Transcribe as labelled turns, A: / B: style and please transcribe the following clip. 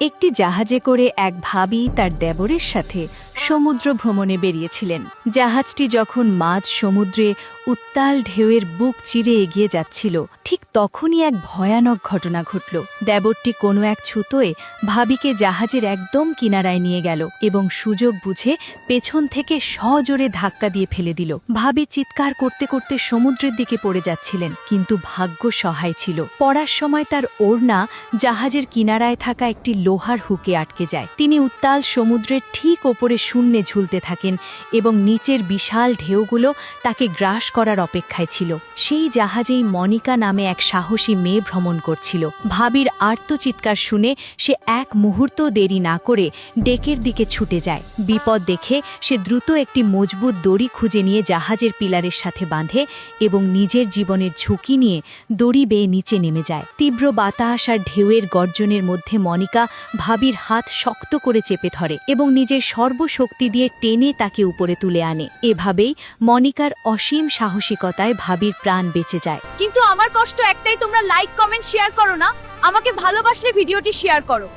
A: একটি জাহাজে করে এক ভাবি তার দেবরের সাথে সমুদ্র ভ্রমণে বেরিয়েছিলেন। জাহাজটি যখন মাঝ সমুদ্রে উত্তাল ঢেউয়ের বুক চিরে এগিয়ে যাচ্ছিল, ঠিক তখনই এক ভয়ানক ঘটনা ঘটল। দেবরটি কোনো এক ছুতোয় ভাবিকে জাহাজের একদম কিনারায় নিয়ে গেল এবং সুযোগ বুঝে পেছন থেকে সজোরে ধাক্কা দিয়ে ফেলে দিল। ভাবি চিৎকার করতে করতে সমুদ্রের দিকে পড়ে যাচ্ছিলেন, কিন্তু ভাগ্য সহায় ছিল। পড়ার সময় তার ওড়না জাহাজের কিনারায় থাকা একটি লোহার হুকে আটকে যায়। তিনি উত্তাল সমুদ্রের ঠিক ওপরে শূন্যে ঝুলতে থাকেন এবং নিচের বিশাল ঢেউগুলো তাকে গ্রাস করার অপেক্ষায় ছিল। সেই জাহাজেই মনিকা নামে এক সাহসী মেয়ে ভ্রমণ করছিল। ভাবির আর্তচিৎকার শুনে সে এক মুহূর্ত দেরি না করে ডেকের দিকে ছুটে যায়। বিপদ দেখে সে দ্রুত একটি মজবুত দড়ি খুঁজে নিয়ে জাহাজের পিলারের সাথে বাঁধে এবং নিজের জীবনের ঝুঁকি নিয়ে দড়ি বেয়ে নিচে নেমে যায়। তীব্র বাতাস আর ঢেউয়ের গর্জনের মধ্যে মনিকা ভাবির হাত শক্ত করে চেপে ধরে এবং নিজের সর্বশক্তি দিয়ে টেনে তাকে উপরে তুলে আনে। এভাবেই মনিকার অসীম সাহসিকতায় ভাবির প্রাণ বেঁচে যায়।
B: কিন্তু আমার কষ্ট একটাই, তোমরা লাইক কমেন্ট শেয়ার করো না। আমাকে ভালোবাসলে ভিডিওটি শেয়ার করো।